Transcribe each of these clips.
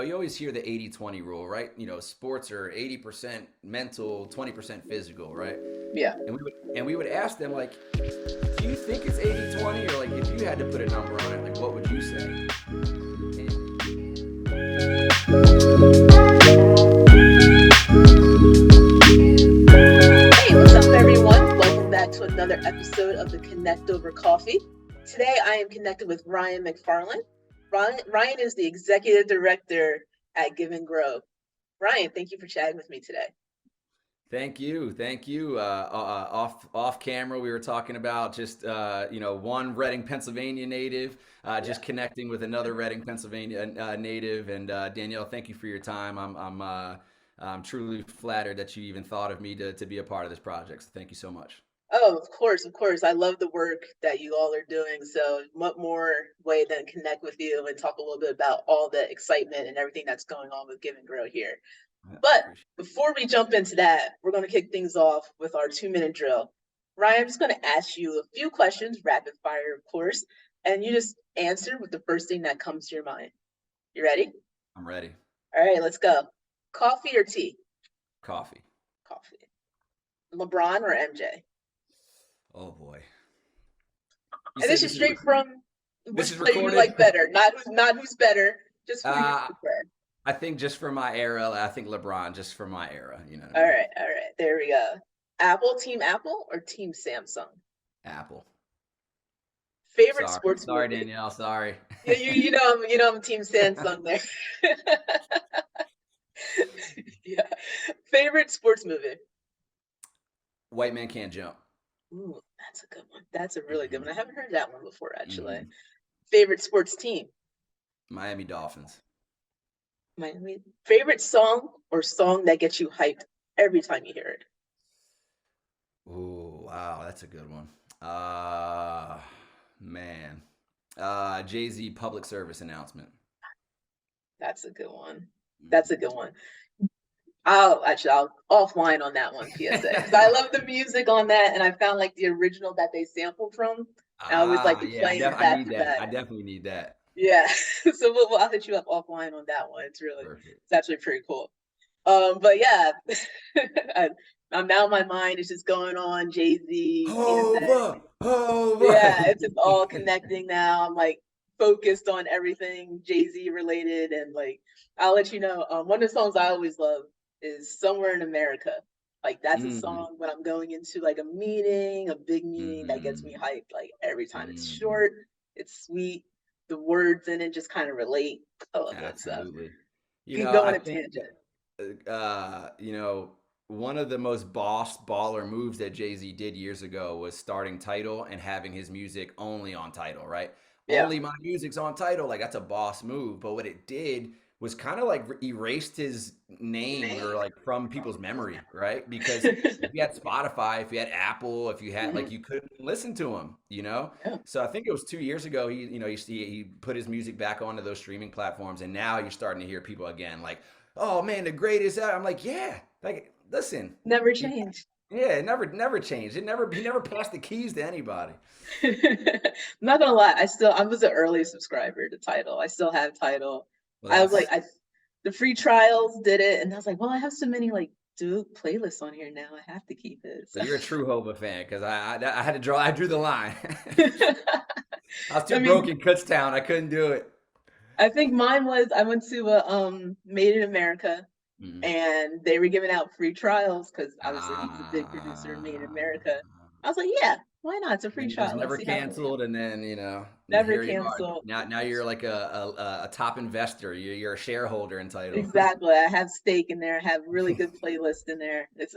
you always hear the 80-20 rule, right? Sports are 80% mental, 20% physical, right? Yeah. And we would ask them like, do you think it's 80-20, or like if you had to put a number on it, like what would you say? Hey, what's up, everyone? Welcome back to another episode of the Connect Over Coffee. Today, I am connected with Ryan McFarland. Ryan is the executive director at Give and Grow. Ryan, thank you for chatting with me today. Thank you, thank you. Off camera, we were talking about just one Reading, Pennsylvania native, Yeah. just connecting with another Reading, Pennsylvania native. And Danielle, thank you for your time. I'm truly flattered that you even thought of me to be a part of this project. So thank you so much. Oh, of course, of course. I love the work that you all are doing. So, what more way than connect with you and talk a little bit about all the excitement and everything that's going on with Give and Grow here. Yeah, But appreciate before we jump into that, we're going to kick things off with our 2 minute drill. Ryan, I'm just going to ask you a few questions, rapid fire, of course, and you just answer with the first thing that comes to your mind. You ready? I'm ready. All right, let's go. Coffee or tea? Coffee. Coffee. LeBron or MJ? Oh boy. You And said this is this is straight from this which is player you recorded? like better, not who's better, just who you uh, prefer. I think just for my era, I think LeBron just for my era. You know what I All mean? right, all right, there we go. Team Apple or Team Samsung? Apple. Favorite Sorry, sports sorry, movie? Danielle. Sorry. Yeah, you know I'm Team Samsung there. Yeah. Favorite sports movie? White man can't jump. Ooh, that's a good one. That's a really good Hmm. one. I haven't heard that one before, actually. Hmm. Favorite sports team? Miami Dolphins. Miami. Favorite song or song that gets you hyped every time you hear it? Oh, wow, that's a good one. Man. Jay-Z public service announcement. That's a good one. That's a Mhm. good one. I'll offline on that one, PSA, because I love the music on that, and I found like the original that they sampled from. I always like to Yeah, play them I back need to that. back. I definitely need that. Yeah, so I'll hit you up offline on that one. Perfect. It's actually pretty cool. But yeah, I, I'm now my mind is just going on Jay Z, PSA. Hova, Hova. Yeah, it's just all connecting now. I'm like focused on everything Jay Z related, and like I'll let you know. One of the songs I always love is "Somewhere in America." Like that's a Mm, song when I'm going into like a meeting, a big meeting that gets me mm, hyped. Like every time it's mm. short, it's sweet. The words in it just kind of relate. I love that stuff. Absolutely. Can go I on a think tangent. one of the most boss baller moves that Jay-Z did years ago was starting Tidal and having his music only on Tidal, right? Yeah. Only my music's on Tidal. Like that's a boss move. But what it did was kind of like erased his name or like from people's memory, right? Because if you had Spotify, if you had Apple, if you had like Mhm. you couldn't listen to him. Yeah. So I think it was 2 years ago. He put his music back onto those streaming platforms, and now you're starting to hear people again like, "Oh man, the greatest." I'm like, yeah, like listen, Never you, change. yeah, it never changed. He never passed the keys to anybody. I'm not gonna lie, I was an early subscriber to Tidal. I still have Tidal. Well, I was like, that's I the free trials did it, and I was like, well, I have so many like Duke playlists on here now. I have to keep it. so So you're a true Hova fan because I had to draw. I drew the line. I was too I broke mean, in Kutztown. I couldn't do it. I think mine was I went to a Made in America Mm. and they were giving out free trials because obviously he's a big producer in Made in Ah. America. I was like, yeah, why not? It's a free Then it was trial. Let's never see how it works. canceled, and then Never here you are. canceled. Now you're like a top investor. You're a shareholder in Title. Exactly. I have steak in there. I have really good playlist in there. It's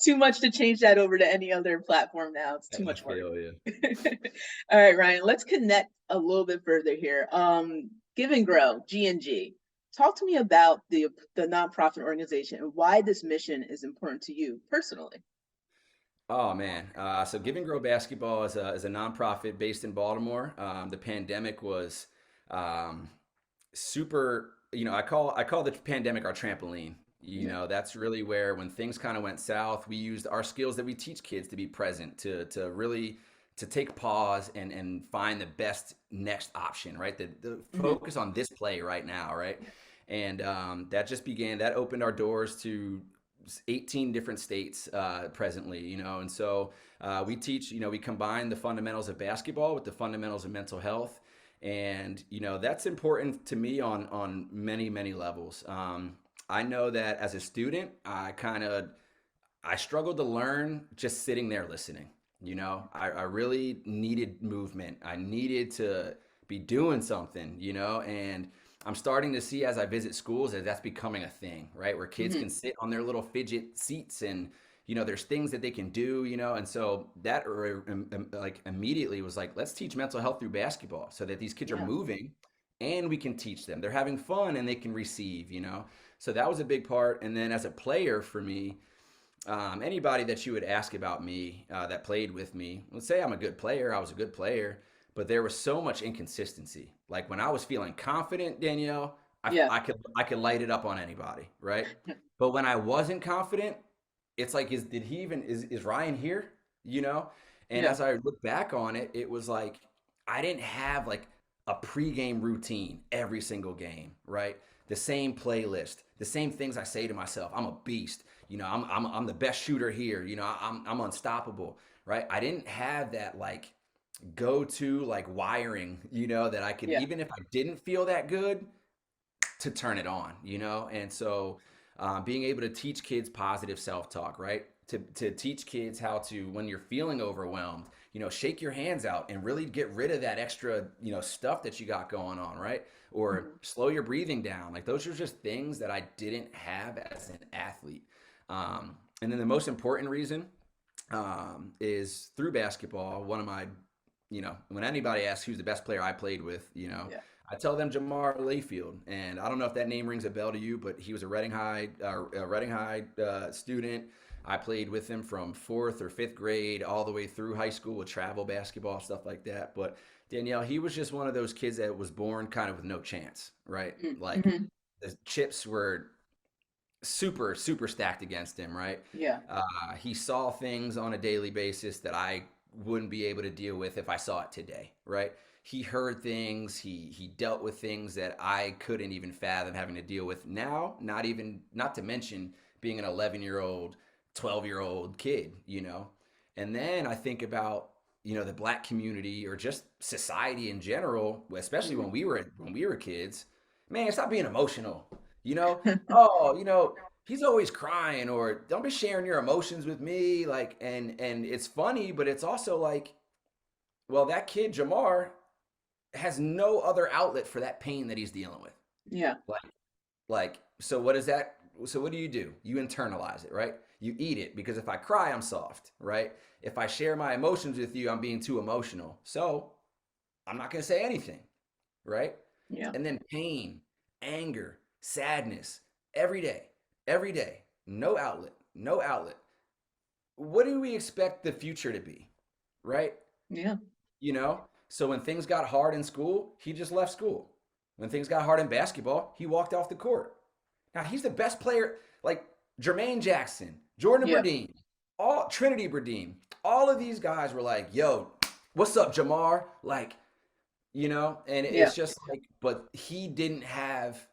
too much to change that over to any other platform now. It's too I much work. feel you. All right, Ryan, let's connect a little bit further here. Give and Grow, G&G. Talk to me about the nonprofit organization and why this mission is important to you personally. Oh man, so Give and Grow Basketball is a nonprofit based in Baltimore. The pandemic was um, super. I call the pandemic our trampoline. Yeah. That's really where when things kind of went south, we used our skills that we teach kids to be present, to really to take pause and find the best next option, right? The Hmm. focus on this play right now, right? And that just began. That opened our doors to 18 different states presently, and so we teach. We combine the fundamentals of basketball with the fundamentals of mental health, and that's important to me on many levels. I know that as a student, I struggled to learn just sitting there listening. I really needed movement. I needed to be doing something, and I'm starting to see as I visit schools that that's becoming a thing, right? Where kids Hmm. can sit on their little fidget seats and, there's things that they can do, and so that like immediately was like, let's teach mental health through basketball so that these kids are Yeah. moving and we can teach them. They're having fun and they can receive. So that was a big part. And then as a player for me, anybody that you would ask about me that played with me, let's say I'm a good player, I was a good player, but there was so much inconsistency. Like when I was feeling confident, Danielle, I, Yeah. I could I could light it up on anybody, right? But when I wasn't confident, it's like, is Ryan here? You know? And Yeah. as I look back on it, it was like I didn't have like a pregame routine every single game, right? The same playlist, the same things I say to myself. I'm a beast. I'm the best shooter here. I'm unstoppable, right? I didn't have that like go to like wiring, that I could, Yeah. even if I didn't feel that good, to turn it on. And so being able to teach kids positive self-talk, right? To teach kids how to, when you're feeling overwhelmed, shake your hands out and really get rid of that extra, stuff that you got going on, right? Or Hmm. slow your breathing down. Like those are just things that I didn't have as an athlete. And then the most important reason is through basketball. One of my, when anybody asks who's the best player I played with, Yeah. I tell them Jamar Layfield, and I don't know if that name rings a bell to you, but he was a Reading High student. I played with him from fourth or fifth grade all the way through high school with travel basketball stuff like that. But Danielle, he was just one of those kids that was born kind of with no chance, right? Like Hmm. the chips were super stacked against him, right? Yeah. He saw things on a daily basis that I wouldn't be able to deal with if I saw it today, right? He heard things, he dealt with things that I couldn't even fathom having to deal with now, not to mention being an 11-year-old, 12-year-old kid. And then I think about, the black community or just society in general, especially Hmm. when we were kids. Man, stop being emotional. Oh, he's always crying, or don't be sharing your emotions with me, like, and it's funny, but it's also like, well, that kid Jamar has no other outlet for that pain that he's dealing with. Yeah. Like, so what is that? So what do? You internalize it, right? You eat it, because if I cry, I'm soft, right? If I share my emotions with you, I'm being too emotional, so I'm not going to say anything, right? Yeah. And then pain, anger, sadness, every day, every day, no outlet, no outlet. What do we expect the future to be, right? Yeah. So when things got hard in school, he just left school. When things got hard in basketball, he walked off the court. Now he's the best player, like Jermaine Jackson, Jordan Yeah. Berdine, all Trinity Berdine. All of these guys were like, "Yo, what's up, Jamar?" Like, and Yeah. it's just like, but he didn't have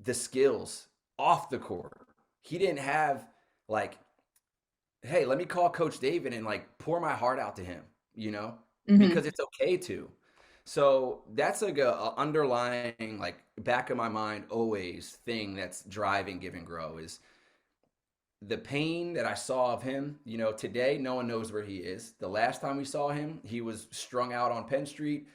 the skills off the court. He didn't have like, hey, let me call Coach David and like pour my heart out to him, you know, Hmm. because it's okay to. So that's like a underlying, like, back of my mind always thing that's driving Give and Grow is the pain that I saw of him. Today no one knows where he is. The last time we saw him, he was strung out on Penn Street,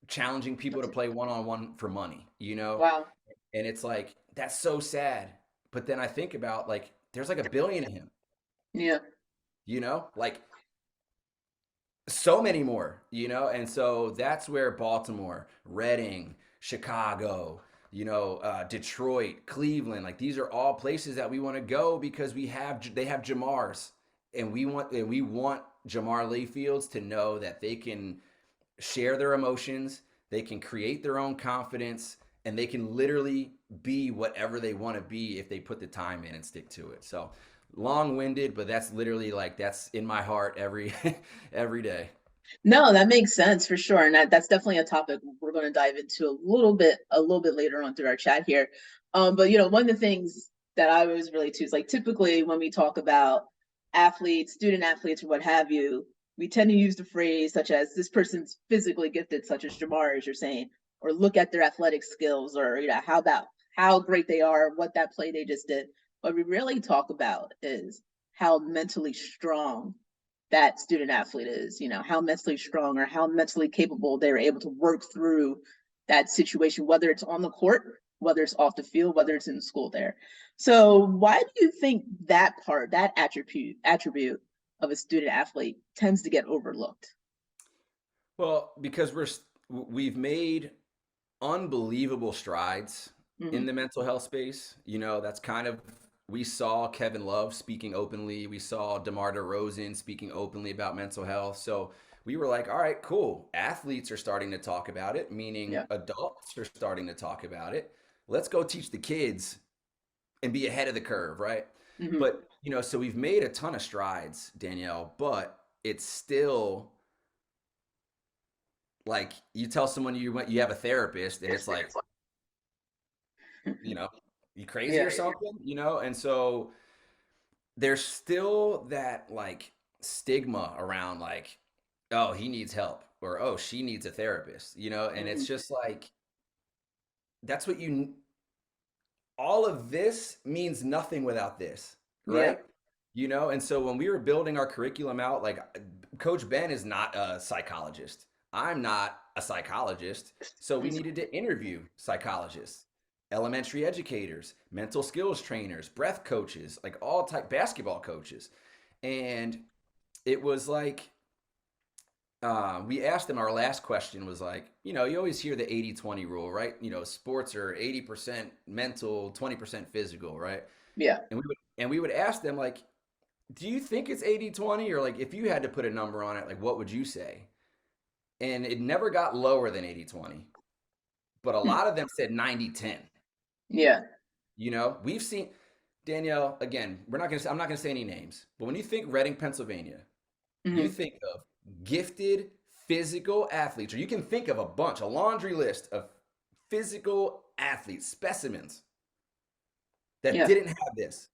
challenging people to play one on one for money. Wow. And it's like, that's so sad. But then I think about, like, there's like a billion of him, Yeah. like so many more. And so that's where Baltimore, Reading, Chicago, Detroit, Cleveland, like these are all places that we want to go because they have Jamars, and we want Jamar Layfields to know that they can share their emotions, they can create their own confidence, and they can literally be whatever they want to be if they put the time in and stick to it. So long-winded, but that's literally like that's in my heart every every day. No, that makes sense for sure, and that's definitely a topic we're going to dive into a little bit later on through our chat here. But one of the things that I always relate to is like typically when we talk about athletes, student athletes, or what have you, we tend to use the phrase such as this person's physically gifted, such as Jamar, as you're saying, or look at their athletic skills, or how about how great they are, what that play they just did. What we really talk about is how mentally strong that student athlete is, how mentally strong or how mentally capable they're able to work through that situation, whether it's on the court, whether it's off the field, whether it's in school there. So why do you think that part, that attribute of a student athlete tends to get overlooked? Well, because we've made unbelievable strides in Mm-hmm. the mental health space. That's kind of we saw Kevin Love speaking openly. We saw DeMar DeRozan speaking openly about mental health. So we were like, all right, cool. Athletes are starting to talk about it, meaning Yeah. adults are starting to talk about it. Let's go teach the kids and be ahead of the curve, right? Mm-hmm. But, so we've made a ton of strides, Danielle, but it's still like you tell someone you have a therapist and it's like, you know, you crazy Yeah. or something, And so there's still that like stigma around like, oh, he needs help or oh, she needs a therapist, and Mm-hmm. it's just like that's what you all of this means nothing without this, Yeah. right? And so when we were building our curriculum out, like Coach Ben is not a psychologist. I'm not a psychologist. So we needed to interview psychologists, elementary educators, mental skills trainers, breath coaches, like all type basketball coaches. And it was like, we asked them, our last question was like, you always hear the 80-20 rule, right? Sports are 80% mental, 20% physical, right? Yeah. And we would ask them like, do you think it's 80-20, or like if you had to put a number on it, like what would you say? And it never got lower than 80-20, but a Hmm. lot of them said 90-10. Yeah. We've seen Danielle again, I'm not going to say any names, but when you think Reading, Pennsylvania, you Mm-hmm. think of gifted physical athletes, or you can think of a laundry list of physical athletes, specimens that Yeah. didn't have this.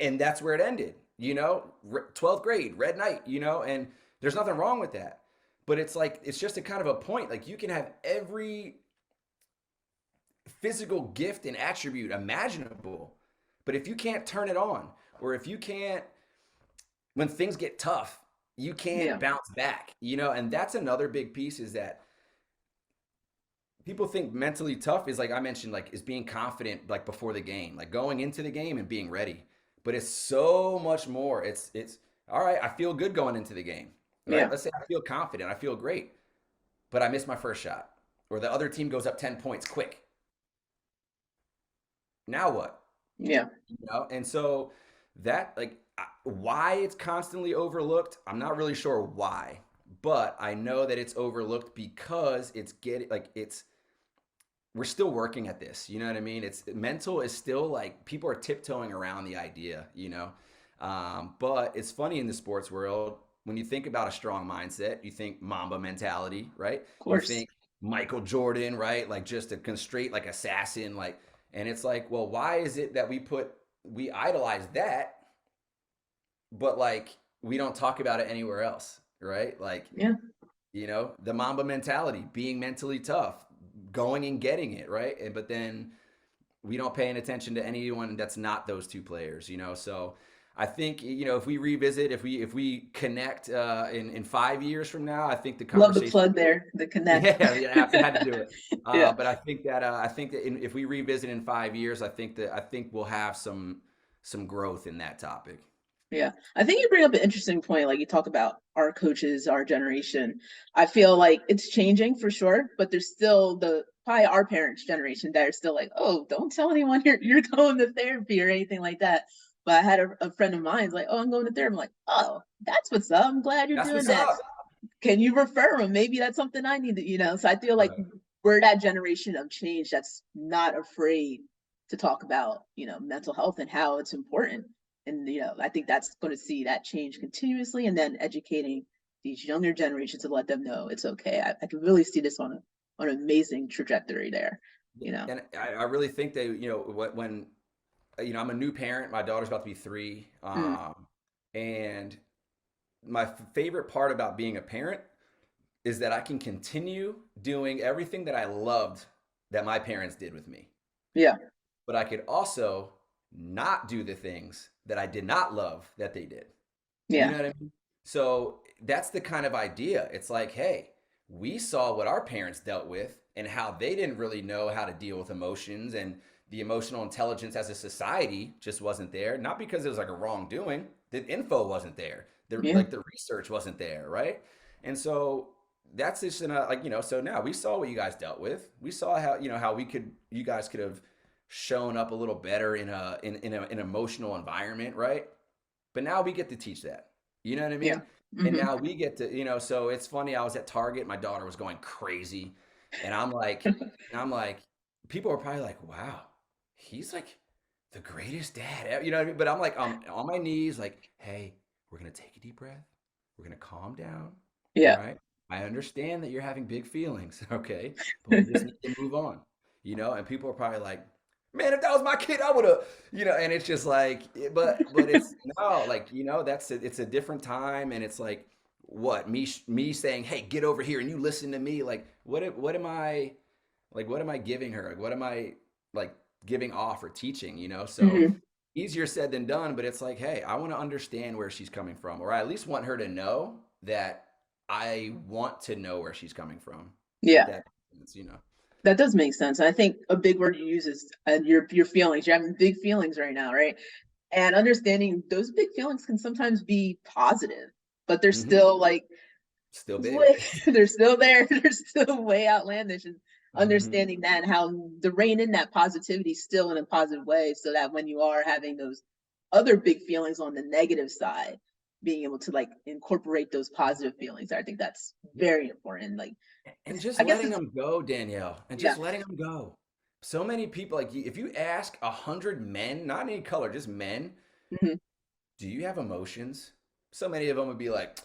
And that's where it ended, 12th grade, red night, and there's nothing wrong with that. But it's like, it's just a kind of a point. Like you can have every physical gift and attribute imaginable, but if you can't turn it on, or if you can't, when things get tough, you can't Yeah. bounce back, and that's another big piece is that people think mentally tough is like I mentioned, like is being confident like before the game, like going into the game and being ready. But it's so much more. It's all right, I feel good going into the game. Right? Yeah. Let's say I feel confident, I feel great, but I miss my first shot. Or the other team goes up 10 points quick. Now what? Yeah. And so that like why it's constantly overlooked, I'm not really sure why, but I know that it's overlooked because it's getting like it's we're still working at this. You know what I mean? It's mental is still like people are tiptoeing around the idea, but it's funny in the sports world when you think about a strong mindset, you think Mamba mentality, right? Of You course. think Michael Jordan, right? Like just a straight like assassin, like, and it's like, well, why is it that we idolize that, but like we don't talk about it anywhere else, right? Like, Yeah. the Mamba mentality, being mentally tough, going and getting it, right? But then we don't pay any attention to anyone that's not those two players, So I think if we revisit, if we connect in 5 years from now, I think the Love the conversation. plug there, the connect. Yeah, yeah, I had to do it. Yeah. But I think that if we revisit in 5 years, I think we'll have some growth in that topic. Yeah. I think you bring up an interesting point. Like you talk about our coaches, our generation. I feel like it's changing for sure, but there's still probably our parents' generation that are still like, oh, don't tell anyone you're going to therapy or anything like that. But I had a friend of mine's like, oh, I'm going to therapy. I'm like, oh, that's what's up. I'm glad you're That's doing what's that. up. Can you refer them? Maybe that's something I need to. So I feel like Right. we're that generation of change that's not afraid to talk about, mental health and how it's important. And, I think that's going to see that change continuously and then educating these younger generations to let them know it's okay. I can really see this on an amazing trajectory there, Yeah, you know. and I really think they, when I'm a new parent. My daughter's about to be 3, Mm, and my favorite part about being a parent is that I can continue doing everything that I loved that my parents did with me, yeah, but I could also not do the things that I did not love that they did. You yeah, know what I mean? So that's the kind of idea. It's like, hey, we saw what our parents dealt with and how they didn't really know how to deal with emotions, and the emotional intelligence as a society just wasn't there. Not because it was like a wrongdoing. The info wasn't there. yeah. The research wasn't there, right? And so that's just so now we saw what you guys dealt with. We saw how, how you guys could have shown up a little better in an emotional environment, right? But now we get to teach that. You know what I Yeah. mean? And Hmm. now we get to, so it's funny. I was at Target, my daughter was going crazy, and I'm like, people are probably like, wow, he's like the greatest dad ever. You know what I mean? But I'm like, on my knees, like, hey, we're gonna take a deep breath. We're gonna calm down. All Yeah. right. I understand that you're having big feelings, okay, but we just need to move on. And people are probably like, man, if that was my kid, I would have, and it's just like, but it's no, like, it's a different time, and it's like, what, me saying, hey, get over here, and you listen to me, like, what am I, like, what am I giving her? Like, what am I, like, giving off or teaching, So Hmm. easier said than done, but it's like, hey, I want to understand where she's coming from, or I at least want her to know that I want to know where she's coming from, if Yeah. that makes sense. That does make sense. I think a big word you use is your feelings. You're having big feelings right now, right? And understanding those big feelings can sometimes be positive, but they're Hmm. still like Still big. way, they're still there. They're still way outlandish. And Hmm. understanding that and how to rein in that positivity still in a positive way, so that when you are having those other big feelings on the negative side, being able to like incorporate those positive feelings. I think that's very important. Like, And just I guess letting it's them go, Danielle, and yeah. just letting them go. So many people, like, if you ask 100 men, not any color, just men, Hmm. do you have emotions? So many of them would be like,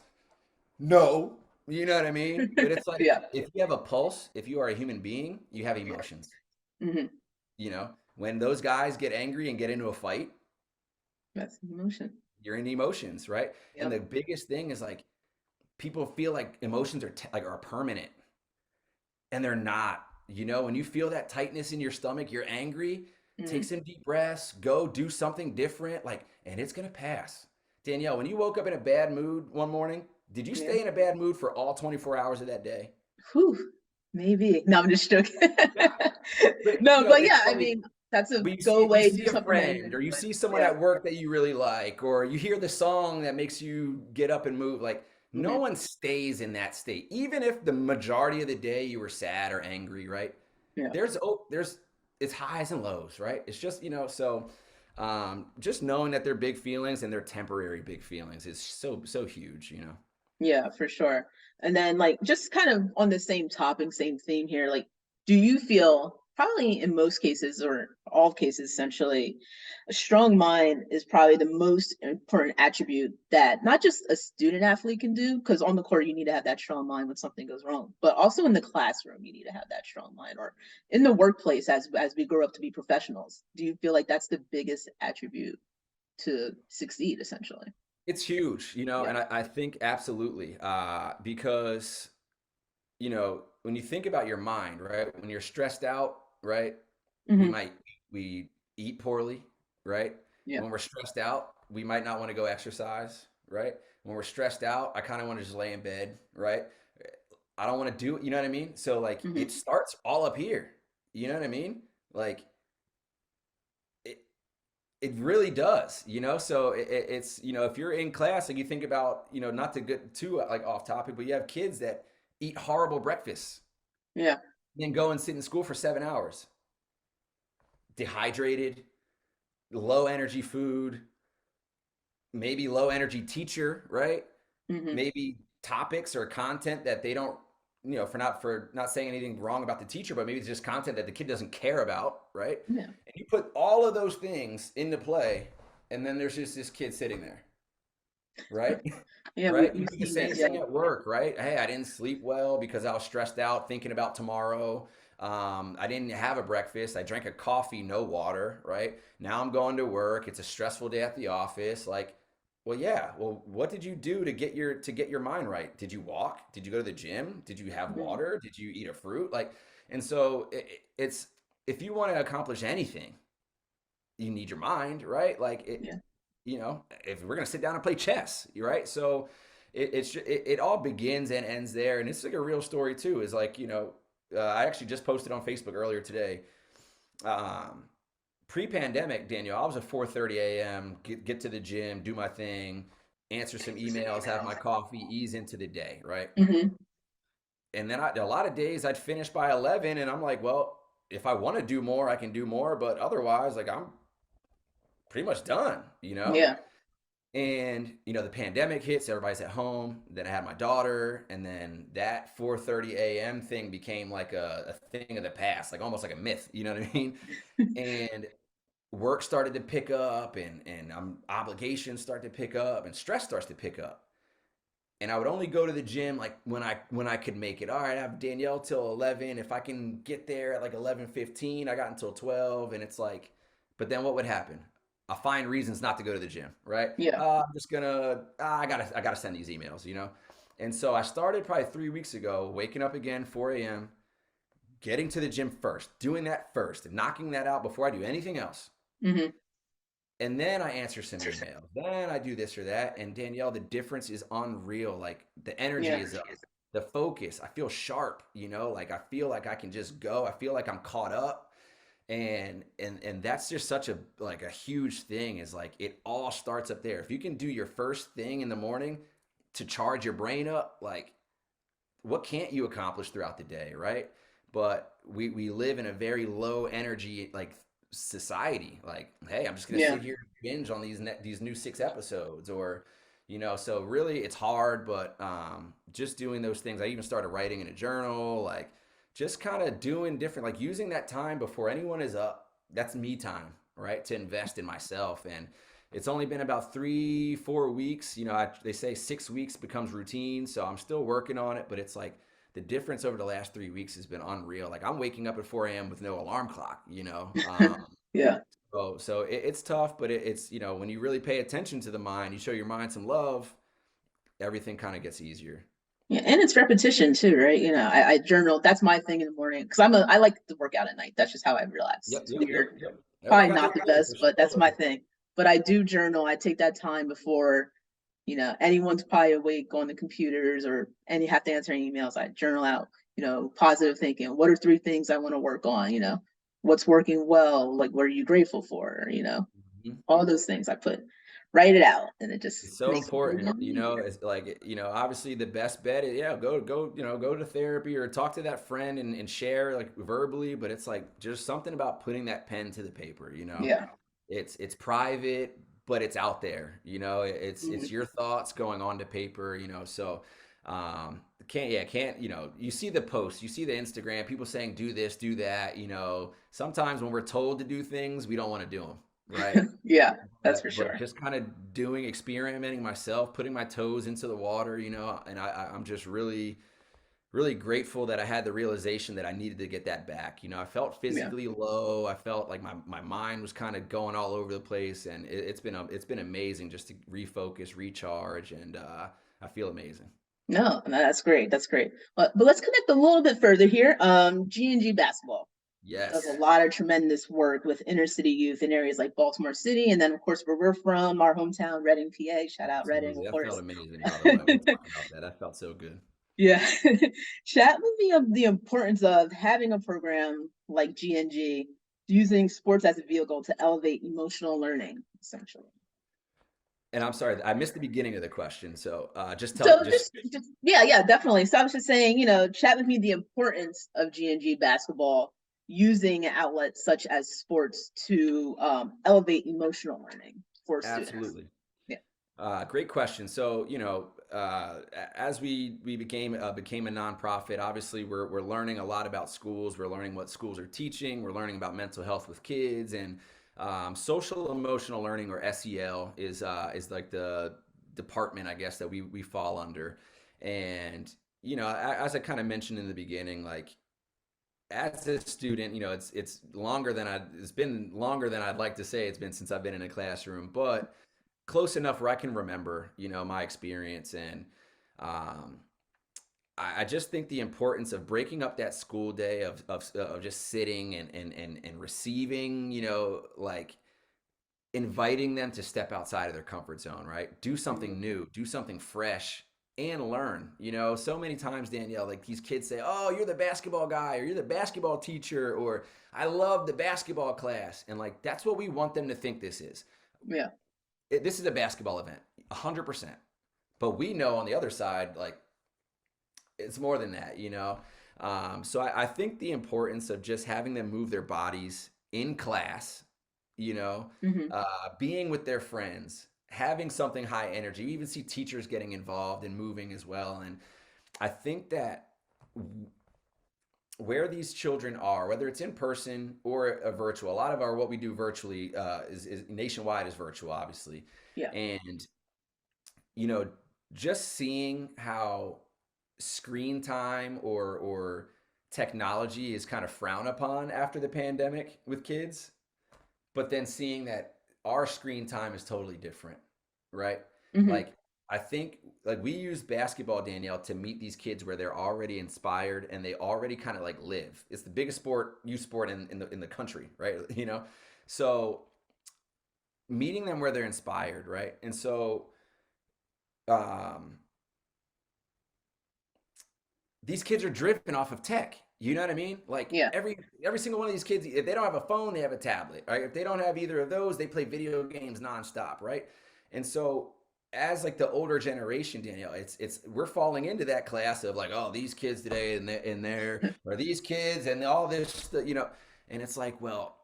no. You know what I mean? But it's like, Yeah. if you have a pulse, if you are a human being, you have Yeah. emotions. Hmm. When those guys get angry and get into a fight, That's emotion. you're in emotions, right? And Yep. the biggest thing is like, people feel like emotions are permanent, and they're not. When you feel that tightness in your stomach, you're angry, take Hmm. some deep breaths, go do something different, like, and it's gonna pass. Danielle, when you woke up in a bad mood one morning, did you Yeah. stay in a bad mood for all 24 hours of that day? Whew. Maybe. No, I'm just joking. Yeah. But No, but it's yeah, I funny. mean, that's a But go you away, do see a something that you're friend, or you enjoying. see someone Yeah. at work that you really like, or you hear the song that makes you get up and move. Like, no Hmm. one stays in that state, even if the majority of the day you were sad or angry, right? Yeah. There's it's highs and lows, right? It's just, so just knowing that they're big feelings and they're temporary big feelings is so huge. Yeah, for sure. And then like just kind of on the same topic, same theme here, like do you feel probably in most cases or all cases essentially a strong mind is probably the most important attribute that not just a student athlete can do, because on the court you need to have that strong mind when something goes wrong, but also in the classroom you need to have that strong mind, or in the workplace as we grow up to be professionals. Do you feel like that's the biggest attribute to succeed essentially? It's huge, Yeah. and I think absolutely, because when you think about your mind, right? When you're stressed out, right? We Hmm. might we eat poorly, right? Yeah. When we're stressed out, we might not want to go exercise, right? When we're stressed out, I kind of want to just lay in bed, right? I don't want to do, you know what I mean? So like it Hmm. starts all up here. You know what I mean? Like it it really does, So it's, if you're in class and you think about, not to get too like off topic, but you have kids that eat horrible breakfasts, Yeah. then go and sit in school for 7 hours, dehydrated, low energy food, maybe low energy teacher, right? Hmm. Maybe topics or content that they don't, for not saying anything wrong about the teacher, but maybe it's just content that the kid doesn't care about, right? Yeah. And you put all of those things into play, and then there's just this kid sitting there. right? Yeah, Right? You we've do the seen same that. Yeah. thing at work, right? Hey, I didn't sleep well because I was stressed out thinking about tomorrow. I didn't have a breakfast. I drank a coffee, no water, right? Now I'm going to work. It's a stressful day at the office. Like, well, yeah. Well, what did you do to get your mind right? Did you walk? Did you go to the gym? Did you have Mhm. water? Did you eat a fruit? Like, and so it's if you want to accomplish anything, you need your mind, right? Like Yeah. if we're gonna sit down and play chess, right? So it all begins and ends there, and it's like a real story too. Is like I actually just posted on Facebook earlier today. Um, Pre-pandemic, Daniel, I was at 4:30 a.m. Get to the gym, do my thing, answer some emails, have my coffee, ease into the day, right? Hmm. And then a lot of days I'd finish by 11, and I'm like, well, if I want to do more, I can do more, but otherwise, like I'm pretty much done, you know? Yeah. And the pandemic hits, everybody's at home. Then I had my daughter, and then that 4:30 a.m. thing became like a thing of the past, like almost like a myth. You know what I mean? And work started to pick up, and obligations start to pick up, and stress starts to pick up. And I would only go to the gym like when I could make it. All right, I have Danielle till 11. If I can get there at like 11:15, I got until 12, and it's like, but then what would happen? I find reasons not to go to the gym, right? Yeah. I'm just gonna I gotta send these emails. And so I started probably 3 weeks ago, waking up again 4 a.m., getting to the gym first, doing that first, and knocking that out before I do anything else. Hmm. And then I answer some emails. Then I do this or that. And Danielle, the difference is unreal. Like the energy Yeah. is up, the focus. I feel sharp. Like I feel like I can just go. I feel like I'm caught up. And that's just such a huge thing is like it all starts up there. If you can do your first thing in the morning to charge your brain up, like what can't you accomplish throughout the day, right? But we live in a very low energy like society. Like, hey, I'm just gonna Yeah. sit here and binge on these new 6 episodes, or So really, it's hard, but just doing those things. I even started writing in a journal, like just kind of doing different, like using that time before anyone is up. That's me time, right? To invest in myself. And it's only been about 3, 4 weeks. They say 6 weeks becomes routine, so I'm still working on it. But it's like the difference over the last 3 weeks has been unreal. Like I'm waking up at 4 a.m. with no alarm clock. Yeah. So it's tough, but it's when you really pay attention to the mind, you show your mind some love, everything kind of gets easier. Yeah, and it's repetition too, right? I journal. That's my thing in the morning because I like to work out at night. That's just how I relax. Yep, It's yep, yep, weird. yep. Everybody Probably got their not the way for best, but that's my sure. thing. But I do journal. I take that time before, anyone's probably awake on the computers and you have to answer any emails. I journal out, positive thinking. What are three things I want to work on? What's working well? Like, what are you grateful for? Mhm. All those things I write it out and it just It's so makes it a important, little easier. it's like, obviously the best bet is, yeah, go to therapy or talk to that friend and share like verbally, but it's like just something about putting that pen to the paper. Yeah. It's private, but it's out there, it's Mhm. your thoughts going on to paper. So can't, you see the posts, you see the Instagram, people saying do this, do that. Sometimes when we're told to do things, we don't want to do them, right? Yeah, that's for But sure. just kind of experimenting myself, putting my toes into the water. And I'm just really, really grateful that I had the realization that I needed to get that back. I felt Yeah. physically low. I felt like my mind was kind of going all over the place, and it's been amazing just to refocus, recharge, and I feel amazing. No, that's great. That's great. But let's connect a little bit further here. G&G basketball does a Yes, lot of tremendous work with inner city youth in areas like Baltimore City, and then of course where we're from, our hometown, Reading, PA. Shout out Reading, absolutely. of That felt course. amazing. By the way, we'll talk about that. That felt so good. Yeah. Chat with me of the importance of having a program like G&G, using sports as a vehicle to elevate emotional learning, essentially. And I'm sorry, I missed the beginning of the question. So So just just yeah, yeah, definitely. So I was just saying, chat with me the importance of G&G basketball using outlets such as sports to elevate emotional learning for students. absolutely. Yeah. Great question. So, as we became a nonprofit, obviously we're learning a lot about schools. We're learning what schools are teaching. We're learning about mental health with kids, and social emotional learning, or SEL, is like department, I guess, that we fall under. And as I kind of mentioned in the beginning, like as a student, it's been longer than I'd like to say it's been since I've been in a classroom, but close enough where I can remember, my experience. And um, I just think the importance of breaking up that school day of just sitting and receiving, like inviting them to step outside of their comfort zone, right? Do Mhm. something new, do something fresh, and learn. So many times, Danielle, like these kids say, "Oh, you're the basketball guy, or you're the basketball teacher, or I love the basketball class," and like that's what we want them to think this is. Yeah. This is a basketball event, 100%. But we know on the other side, like it's more than that. So I think the importance of just having them move their bodies in class, you know, Hmm. being with their friends, having something high energy. We even see teachers getting involved and moving as well. And I think that where these children are, whether it's in person or a virtual, a lot of our what we do virtually is nationwide is virtual, obviously, Yeah. and you know, just seeing how screen time or technology is kind of frowned upon after the pandemic with kids, but then seeing that our screen time is totally different, right? Hmm. Like I think like we use basketball, Danielle, to meet these kids where they're already inspired and they already kind of like live. It's the biggest youth sport in the country, right? So meeting them where they're inspired, right? And so um these kids are driven off of tech. You know what I mean? Like Yeah. every single one of these kids, if they don't have a phone, they have a tablet. Right? If they don't have either of those, they play video games nonstop. Right? And so as like the older generation, Danielle, it's we're falling into that class of like, oh, these kids today and there or these kids and all this, and it's like, well,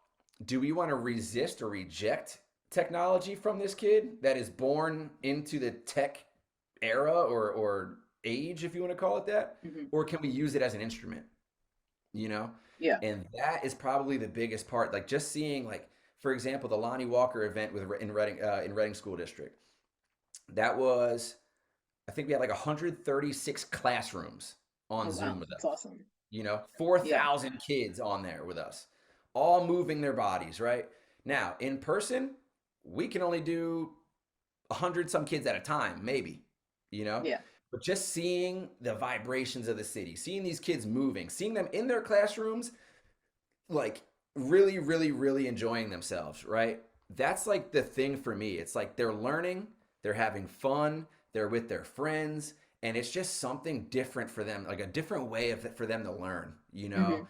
do we want to resist or reject technology from this kid that is born into the tech era or age, if you want to call it that, Hmm. or can we use it as an instrument? You know, Yeah. and that is probably the biggest part. Like just seeing, like for example, the Lonnie Walker event in Reading School District. That was, I think we had like 136 classrooms on Oh, Zoom wow. with That's us. awesome. Yeah. 4,000 kids on there with us, all moving their bodies. Right now, in person, we can only do 100 some kids at a time, maybe, you know? Yeah. But just seeing the vibrations of the city, seeing these kids moving, seeing them in their classrooms, like really, really, really enjoying themselves, right? That's like the thing for me. It's like they're learning, they're having fun, they're with their friends, and it's just something different for them, like a different way for them to learn. Hmm.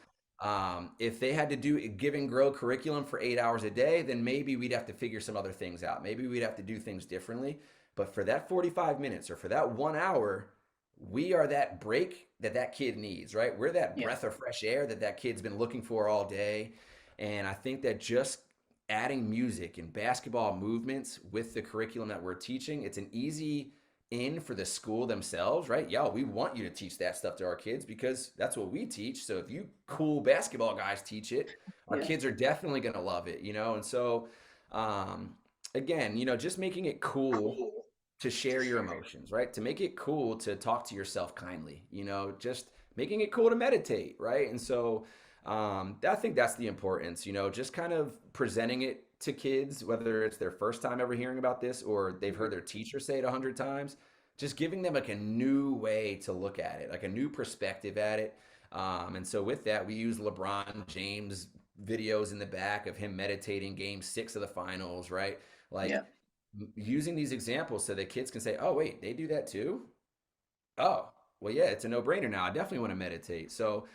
If they had to do give and grow curriculum for 8 hours a day, then maybe we'd have to figure some other things out. Maybe we'd have to do things differently. But for that 45 minutes or for that 1 hour, we are that break that kid needs, right? We're that Yeah. breath of fresh air that kid's been looking for all day. And I think that just adding music and basketball movements with the curriculum that we're teaching, it's an easy in for the school themselves, right? Yo, we want you to teach that stuff to our kids because that's what we teach. So if you cool basketball guys teach it, our Yeah. kids are definitely going to love it. And so, um, again, just making it cool Cool. to share your emotions, right? To make it cool to talk to yourself kindly, just making it cool to meditate, right? And so I think that's the importance, just kind of presenting it to kids, whether it's their first time ever hearing about this or they've Hmm. heard their teacher say it 100 times, just giving them like a new way to look at it, like a new perspective at it. And so with that, we use LeBron James videos in the back of him meditating game 6 of the finals, right? Like Yeah. using these examples so that kids can say, "Oh, wait, they do that too? Oh, well, yeah, it's a no-brainer now. I definitely want to meditate." So,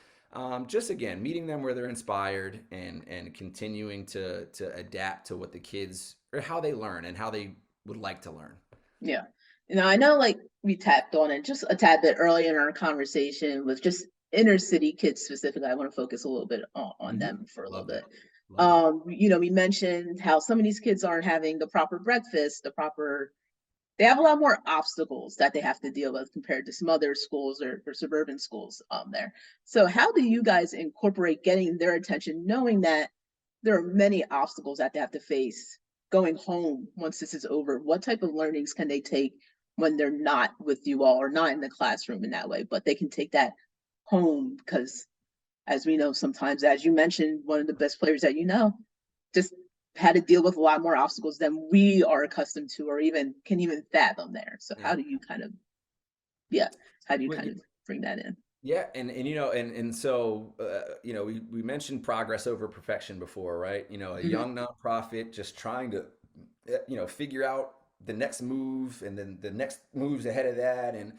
just again, meeting them where they're inspired and continuing to adapt to what the kids or how they learn and how they would like to learn. Yeah. I know like we tapped on it just a tad bit earlier in our conversation with just inner city kids specifically. I want to focus a little bit on Hmm. them for a little Love bit. that. Love that. We mentioned how some of these kids aren't having the proper breakfast, they have a lot more obstacles that they have to deal with compared to some other schools or suburban schools there. So how do you guys incorporate getting their attention, knowing that there are many obstacles that they have to face going home once this is over? What type of learnings can they take when they're not with you all or not in the classroom in that way, but they can take that home because, as we know, sometimes, as you mentioned, one of the best players that just had to deal with a lot more obstacles than we are accustomed to or even can even fathom there. So Yeah. yeah, how do you Well, kind of bring that in? yeah, and and so we mentioned progress over perfection before, right? A Hmm. young nonprofit just trying to figure out the next move and then the next moves ahead of that. And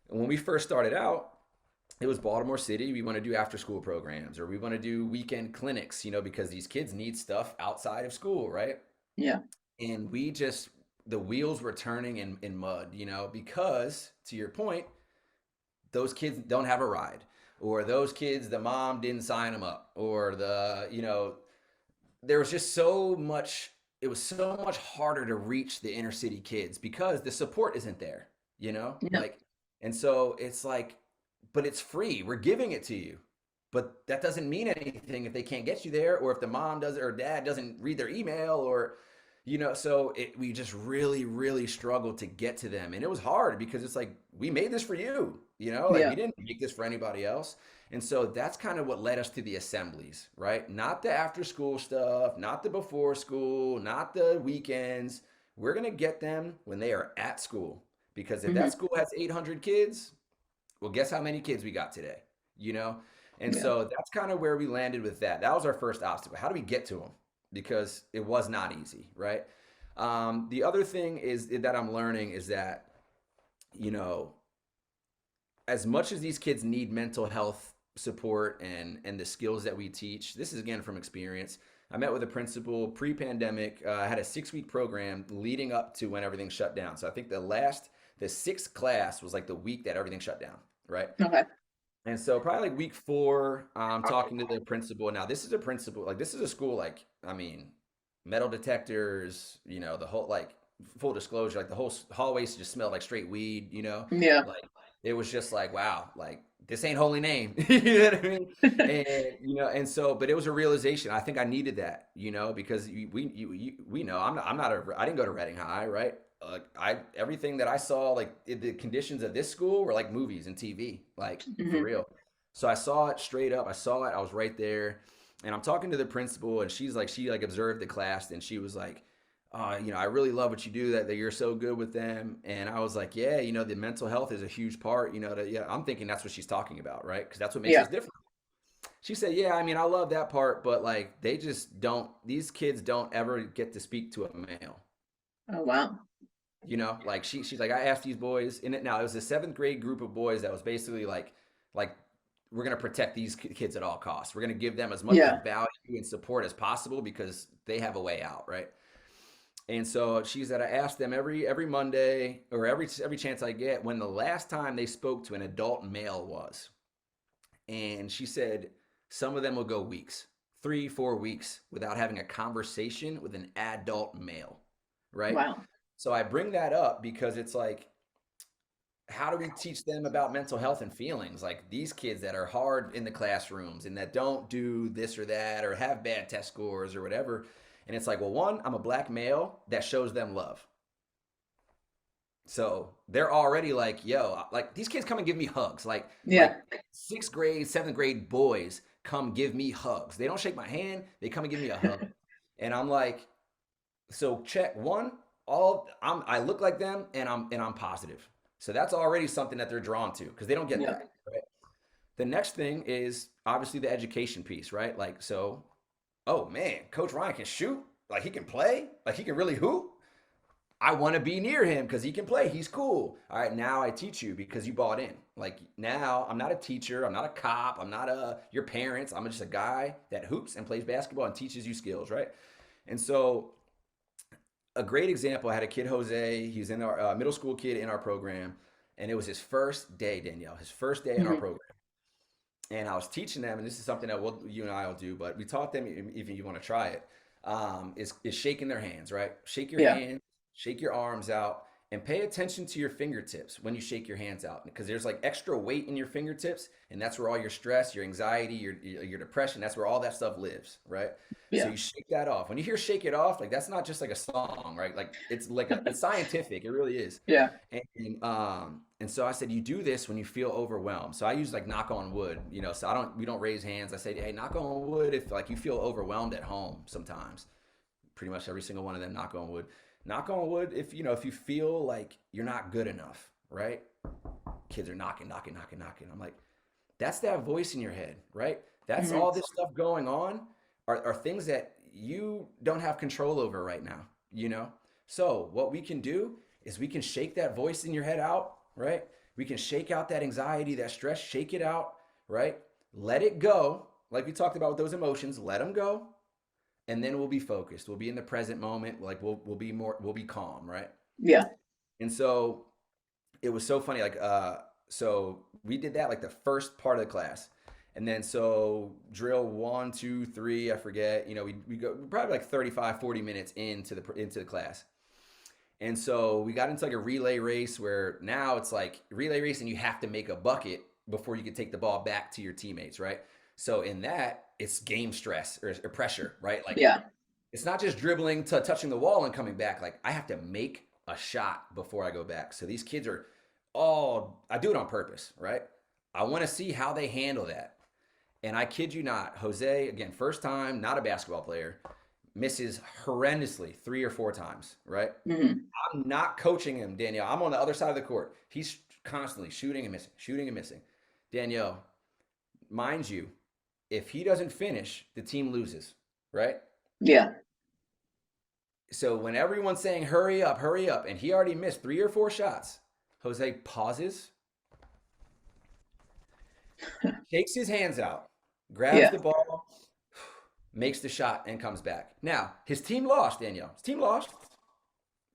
when we first started out, it was Baltimore City. We want to do after school programs or we want to do weekend clinics, because these kids need stuff outside of school, right? Yeah, And the wheels were turning in mud, because to your point, those kids don't have a ride, or those kids, the mom didn't sign them up, or there was just so much, it was so much harder to reach the inner city kids because the support isn't there, yeah, like, and so it's like, but it's free. We're giving it to you. But that doesn't mean anything if they can't get you there, or if the mom does or dad doesn't read their email, or so we just really, really struggled to get to them. And it was hard because it's like, we made this for you, like yeah. we didn't make this for anybody else. And so that's kind of what led us to the assemblies, right? Not the after school stuff, not the before school, not the weekends. We're going to get them when they are at school. Because if that Hmm. school has 800 kids, well, guess how many kids we got today, you know? And Yeah. so that's kind of where we landed with that. That was our first obstacle. How do we get to them? Because it was not easy, right? The other thing is that I'm learning is that, you know, as much as these kids need mental health support and the skills that we teach, this is again from experience. I met with a principal pre-pandemic. I had a 6-week program leading up to when everything shut down. So I think the sixth class was like the week that everything shut down, right? Okay. And so probably like week 4, I'm talking to the principal. Now this is a principal, like this is a school, like, I mean, metal detectors, the whole, like, full disclosure, like the whole hallways just smelled like straight weed, Yeah. like it was just like, wow, like this ain't holy name. You know what I mean? And and so, but it was a realization. I think I needed that, because we know I didn't go to Reading High, right? I everything that I saw, like the conditions of this school were like movies and TV, like for Hmm. real. So I saw it straight up. I saw it. I was right there, and I'm talking to the principal, and she like observed the class, and she was like, I really love what you do. That you're so good with them. And I was like, yeah, the mental health is a huge part. Yeah, I'm thinking that's what she's talking about, right? Because that's what makes Yeah. us different. She said, yeah, I mean, I love that part, but like they just don't. These kids don't ever get to speak to a male. Oh, wow. Like she's like, I asked these boys, and now it was a seventh grade group of boys that was basically like we're gonna protect these kids at all costs. We're gonna give them as much Yeah. value and support as possible because they have a way out, right? And so she said, I asked them every Monday or every chance I get when the last time they spoke to an adult male was. And she said some of them will go weeks, 3, 4 weeks without having a conversation with an adult male, right? Wow. So I bring that up because it's like, how do we teach them about mental health and feelings? Like these kids that are hard in the classrooms and that don't do this or that or have bad test scores or whatever. And it's like, well, one, I'm a black male that shows them love. So they're already like, yo, like these kids come and give me hugs. Like Yeah. 6th grade, 7th grade boys come give me hugs. They don't shake my hand, they come and give me a hug. And I'm like, so check one, I look like them and I'm positive. So that's already something that they're drawn to because they don't get Yeah. that. Right? The next thing is obviously the education piece, right? Like, so, oh man, Coach Ryan can shoot, like he can play, like he can really hoop. I want to be near him because he can play. He's cool. All right, now I teach you because you bought in. Like now, I'm not a teacher. I'm not a cop. I'm not your parents. I'm just a guy that hoops and plays basketball and teaches you skills, right? And so a great example. I had a kid, Jose. He's in our middle school kid in our program, and it was his first day, Danielle. His first day in our Hmm. program, and I was teaching them, and this is something that you and I will do, but we taught them if you want to try it, is shaking their hands, right? Shake your Yeah. hand, shake your arms out, and pay attention to your fingertips when you shake your hands out because there's like extra weight in your fingertips, and that's where all your stress, your anxiety, your depression, that's where all that stuff lives, right? So Yeah. you shake that off. When you hear shake it off, like that's not just like a song, right? Like it's scientific, it really is. Yeah. And so I said you do this when you feel overwhelmed. So I use like knock on wood, so we don't raise hands. I say, hey, knock on wood if like you feel overwhelmed at home sometimes. Pretty much every single one of them knock on wood. Knock on wood if you feel like you're not good enough, right? Kids are knocking, knocking, knocking, knocking. I'm like, that's that voice in your head, right? That's Hmm. all this stuff going on are things that you don't have control over right now. So what we can do is we can shake that voice in your head out, right? We can shake out that anxiety, that stress, shake it out, right? Let it go. Like we talked about with those emotions, let them go. And then we'll be focused. We'll be in the present moment. Like we'll be calm, right? Yeah. And so it was so funny. So we did that like the first part of the class. And then so drill 1, 2, 3, I forget, we go probably like 35, 40 minutes into the class. And so we got into like a relay race where now it's like relay race and you have to make a bucket before you can take the ball back to your teammates, right? So in that, it's game stress or pressure, right? Like Yeah. it's not just dribbling to touching the wall and coming back. Like I have to make a shot before I go back. So these kids are I do it on purpose, right? I want to see how they handle that. And I kid you not, Jose, again, first time, not a basketball player, misses horrendously 3 or 4 times, right? Hmm. I'm not coaching him, Danielle. I'm on the other side of the court. He's constantly shooting and missing, shooting and missing. Danielle, mind you, if he doesn't finish, the team loses, right? Yeah. So when everyone's saying hurry up, and he already missed 3 or 4 shots, Jose pauses, shakes his hands out, grabs Yeah. the ball, makes the shot, and comes back. Now, his team lost, Danielle. His team lost.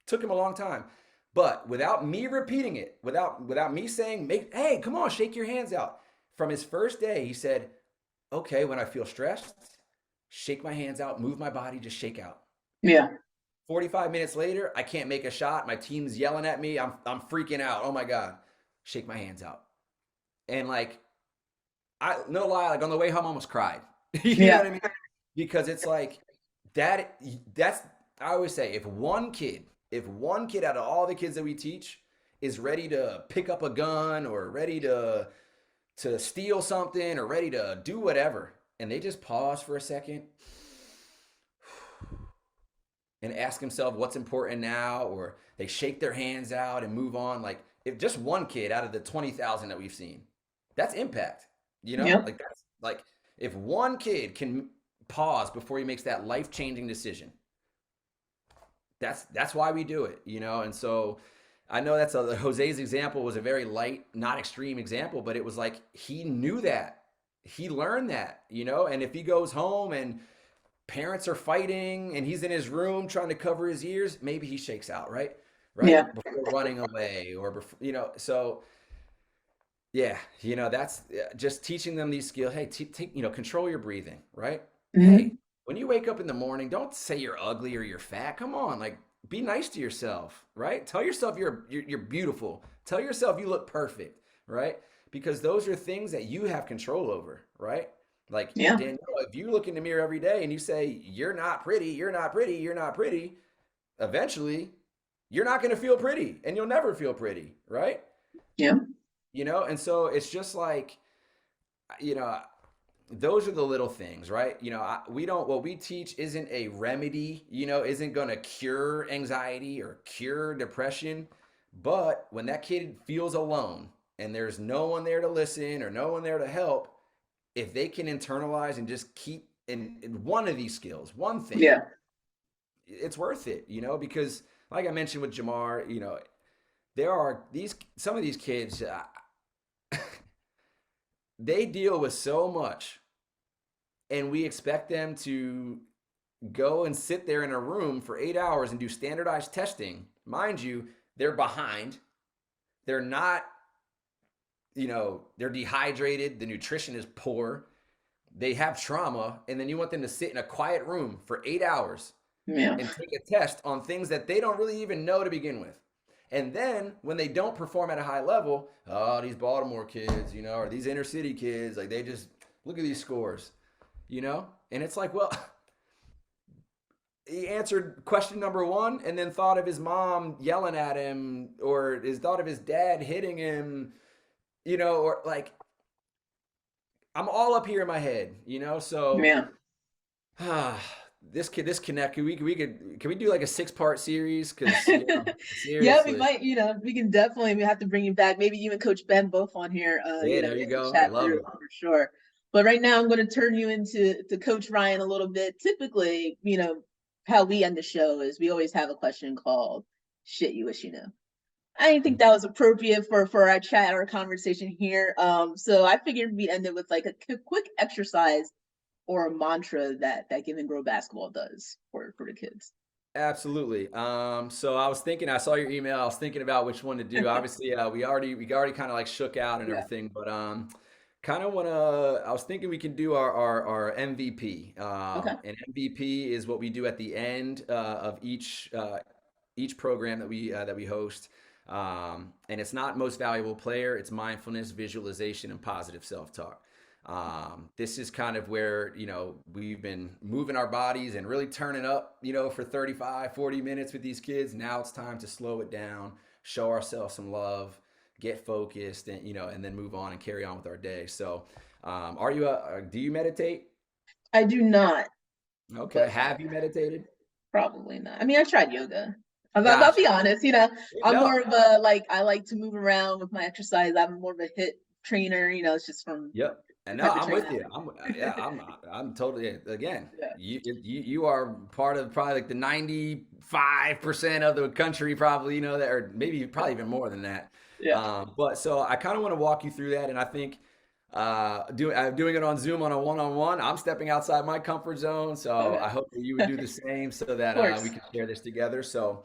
Took him a long time. But without me repeating it, without me saying, hey, come on, shake your hands out. From his first day, he said, okay, when I feel stressed, shake my hands out, move my body, just shake out. Yeah. 45 minutes later, I can't make a shot. My team's yelling at me. I'm freaking out. Oh my God. Shake my hands out. And like, no lie, like on the way home, I almost cried. You know Yeah. what I mean? Because it's like that's I always say if one kid out of all the kids that we teach is ready to pick up a gun or ready to steal something or ready to do whatever, and they just pause for a second and ask themselves what's important now, or they shake their hands out and move on. Like if just one kid out of the 20,000 that we've seen, that's impact. Yep. Like that's like if one kid can pause before he makes that life changing decision, that's why we do it. And so I know Jose's example was a very light, not extreme example, but it was like he knew that. He learned that. And if he goes home and parents are fighting and he's in his room trying to cover his ears, maybe he shakes out, right? Yeah. Right? Before running away or so yeah, that's just teaching them these skills. Hey, take, control your breathing, right? Hey, Hmm. when you wake up in the morning, don't say you're ugly or you're fat. Come on, like be nice to yourself, right? Tell yourself you're beautiful. Tell yourself you look perfect, right? Because those are things that you have control over, right? Like Yeah. Danielle, if you look in the mirror every day and you say you're not pretty, you're not pretty, you're not pretty, eventually you're not going to feel pretty and you'll never feel pretty, right? Yeah. And so it's just like, you know, those are the little things, right? We don't, what we teach isn't a remedy, isn't going to cure anxiety or cure depression. But when that kid feels alone and there's no one there to listen or no one there to help, if they can internalize and just keep in one of these skills, one thing, Yeah. it's worth it, because like I mentioned with Jamar, there are some of these kids, they deal with so much and we expect them to go and sit there in a room for 8 hours and do standardized testing. Mind you, they're behind. They're not, they're dehydrated. The nutrition is poor. They have trauma. And then you want them to sit in a quiet room for 8 hours Yeah. and take a test on things that they don't really even know to begin with. And then when they don't perform at a high level, oh, these Baltimore kids, or these inner city kids, like they just look at these scores. And it's like, well, he answered question number one and then thought of his mom yelling at him or his thought of his dad hitting him, or like I'm all up here in my head. So Yeah. this connect, can we do like a 6-part series? Because Yeah, we seriously. might, we have to bring you back. Maybe you and Coach Ben both on here, Yeah, there you and go. I chat love through it. for sure. But right now I'm going to turn you into to Coach Ryan a little bit. Typically, how we end the show is we always have a question called "Shit You Wish You Know." I didn't think that was appropriate for our chat or conversation here. So I figured we'd end it with like a quick exercise or a mantra that Give and Grow basketball does for the kids. Absolutely. So I saw your email. I was thinking about which one to do. Obviously, we already kind of like shook out and Yeah. everything, but kind of I was thinking we can do our MVP. Okay. And MVP is what we do at the end of each program that we host. And it's not most valuable player. It's mindfulness, visualization, and positive self-talk. This is kind of where, we've been moving our bodies and really turning up, for 35, 40 minutes with these kids. Now it's time to slow it down, show ourselves some love, get focused, and then move on and carry on with our day. So, do you meditate? I do not, Okay. but Have you meditated? probably not. I mean, I tried yoga. I'll be Gotcha. honest, I'm No. more of a like I like to move around with my exercise. I'm more of a hit trainer, it's just from Yep. And the no, type of I'm trainer with I you. am. I'm totally again. Yeah. You are part of probably like the 95% of the country, probably that, or maybe probably even more than that. Yeah. But so I kind of want to walk you through that, and I think doing it on Zoom on a one-on-one, I'm stepping outside my comfort zone. So Okay. I hope that you would do the same, so Of that we course. can share this together. So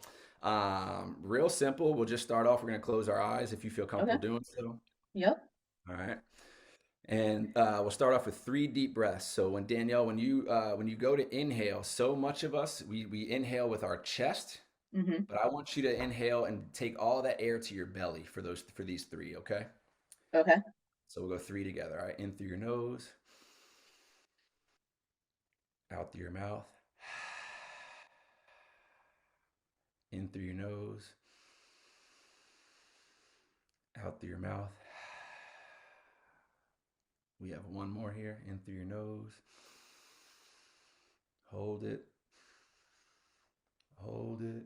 real simple. We'll just start off. We're gonna close our eyes if you feel Okay. comfortable doing so. Yep. All right. And we'll start off with 3 deep breaths. So when you go to inhale, so much of us we inhale with our chest, Mm-hmm. but I want you to inhale and take all that air to your belly for these 3. Okay. Okay. So we'll go 3 together. All right. In through your nose, out through your mouth, in through your nose, out through your mouth. We have one more here. In through your nose, hold it, hold it,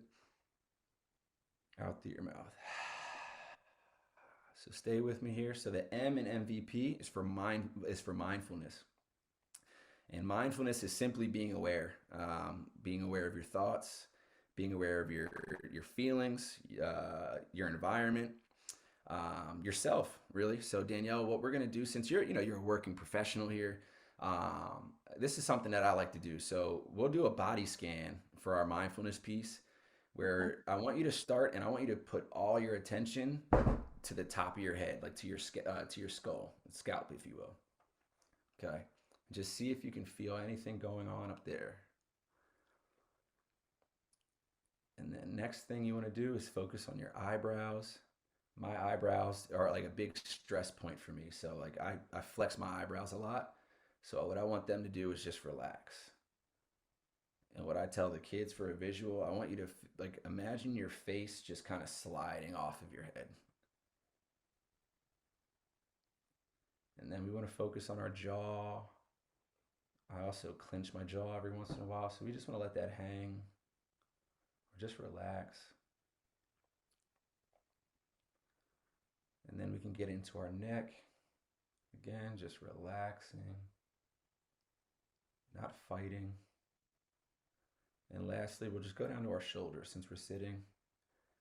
out through your mouth. So stay with me here. So the M in MVP is for mindfulness, and mindfulness is simply being aware of your thoughts, being aware of your feelings, your environment, yourself, really. So Danielle, what we're gonna do, since you're a working professional here, this is something that I like to do. So we'll do a body scan for our mindfulness piece, Okay. where I want you to start and I want you to put all your attention to the top of your head, like to your skull, scalp, if you will. Okay. Just see if you can feel anything going on up there. And then next thing you want to do is focus on your eyebrows. My eyebrows are like a big stress point for me. So like I flex my eyebrows a lot. So what I want them to do is just relax. And what I tell the kids for a visual, I want you to like imagine your face just kind of sliding off of your head. And then we want to focus on our jaw. I also clench my jaw every once in a while. So we just want to let that hang or just relax. And then we can get into our neck. Again, just relaxing, not fighting. And lastly, we'll just go down to our shoulders since we're sitting.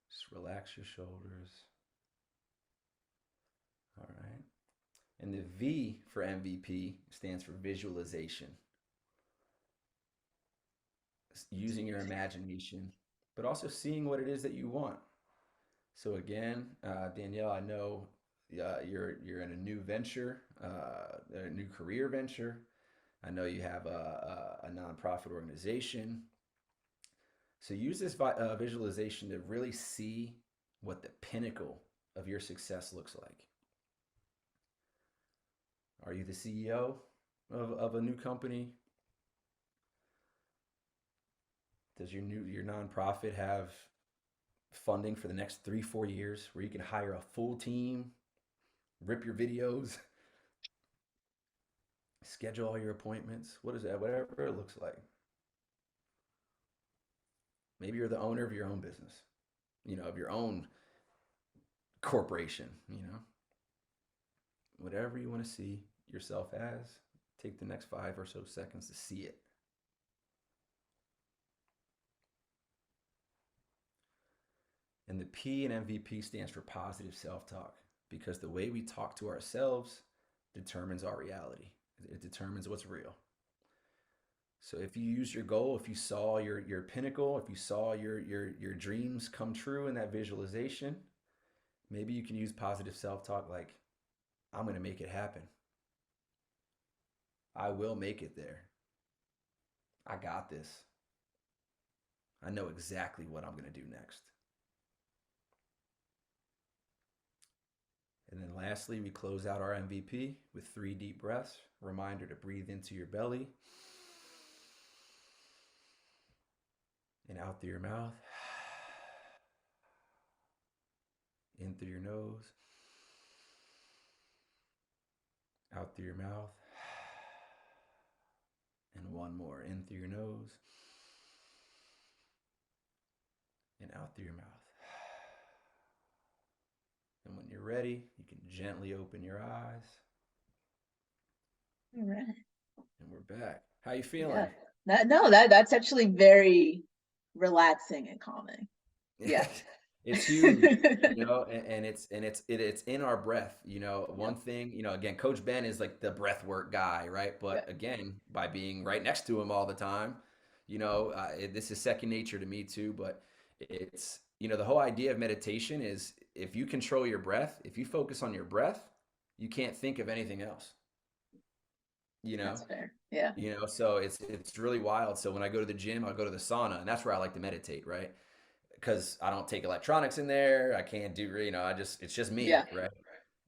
Just relax your shoulders. All right. And the V for MVP stands for visualization. Using your imagination, but also seeing what it is that you want. So again, Danielle, I know you're in a new venture, a new career venture. I know you have a nonprofit organization. So use this visualization to really see what the pinnacle of your success looks like. Are you the CEO of a new company? Does your nonprofit have funding for the next 3 4 years where you can hire a full team, rip your videos, schedule all your appointments? What is that? Whatever it looks like. Maybe you're the owner of your own business, of your own corporation, whatever you want to see yourself as, take the next 5 or so seconds to see it. And the P in MVP stands for positive self talk because the way we talk to ourselves determines our reality, it determines what's real. So if you use your goal, if you saw your pinnacle, if you saw your dreams come true in that visualization, maybe you can use positive self-talk like, I'm going to make it happen. I will make it there. I got this. I know exactly what I'm going to do next. And then lastly, we close out our MVP with 3 deep breaths. Reminder to breathe into your belly and out through your mouth. In through your nose. Out through your mouth. And one more. In through your nose. And out through your mouth. And when you're ready, you can gently open your eyes. All right. And we're back. How you feeling? That's actually very relaxing and calming. Yeah. It's huge, and it's in our breath. One thing, again, Coach Ben is like the breath work guy, right? But again, by being right next to him all the time, this is second nature to me too. But it's, the whole idea of meditation is if you control your breath, if you focus on your breath, you can't think of anything else. That's fair. Yeah. So it's really wild. So when I go to the gym, I'll go to the sauna, and that's where I like to meditate, right? Because I don't take electronics in there. I can't do, it's just me, right?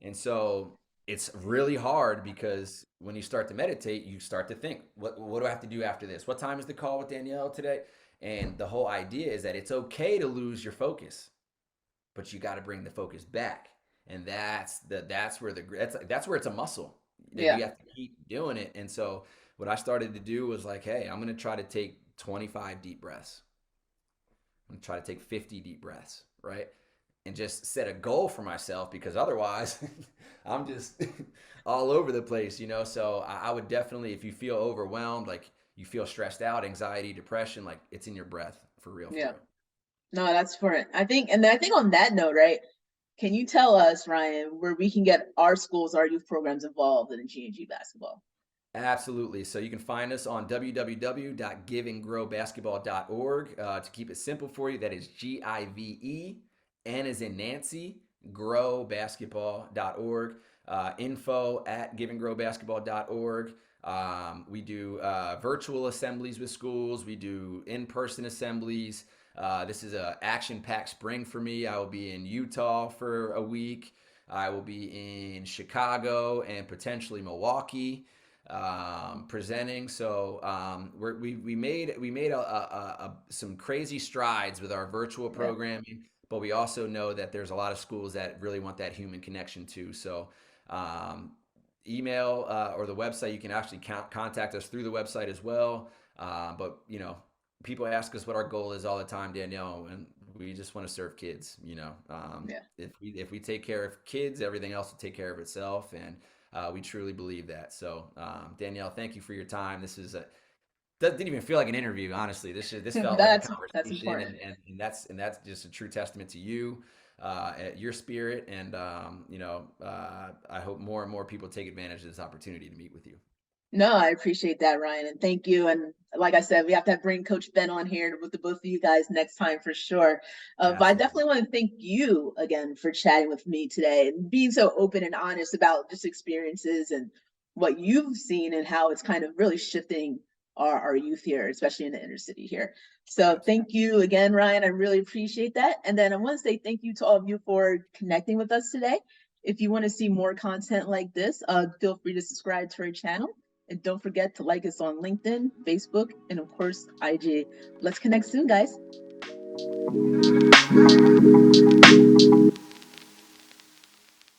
And so it's really hard because when you start to meditate, you start to think, what do I have to do after this? What time is the call with Danielle today? And the whole idea is that it's okay to lose your focus, but you got to bring the focus back. And that's where it's a muscle that you have to keep doing it. And so what I started to do was like, hey, I'm going to try to take 25 deep breaths. I'm gonna try to take 50 deep breaths, right? And just set a goal for myself because otherwise I'm just all over the place, So I would definitely, if you feel overwhelmed, like you feel stressed out, anxiety, depression, like it's in your breath for real. No, that's for it. I think on that note, right? Can you tell us, Ryan, where we can get our schools, our youth programs involved in G&G basketball? Absolutely. So you can find us on www.giveandgrowbasketball.org. To keep it simple for you, that is GIVE, N as in Nancy, growbasketball.org. Info@giveandgrowbasketball.org. We do virtual assemblies with schools. We do in-person assemblies. This is an action-packed spring for me. I will be in Utah for a week. I will be in Chicago and potentially Milwaukee presenting. So we made some crazy strides with our virtual programming, but we also know that there's a lot of schools that really want that human connection too. So email or the website, you can actually contact us through the website as well. But people ask us what our goal is all the time, Danielle, and we just want to serve kids. If we take care of kids, everything else will take care of itself, and we truly believe that. So Danielle, thank you for your time. This is didn't even feel like an interview, honestly. This felt like a conversation, and that's just a true testament to you, your spirit, and I hope more and more people take advantage of this opportunity to meet with you. No, I appreciate that, Ryan, and thank you. And like I said, we have to bring Coach Ben on here with the both of you guys next time for sure. But I definitely want to thank you again for chatting with me today and being so open and honest about just experiences and what you've seen and how it's kind of really shifting our youth here, especially in the inner city here. So thank you again, Ryan. I really appreciate that. And then I want to say thank you to all of you for connecting with us today. If you want to see more content like this, feel free to subscribe to our channel. And don't forget to like us on LinkedIn, Facebook, and of course, IG. Let's connect soon, guys.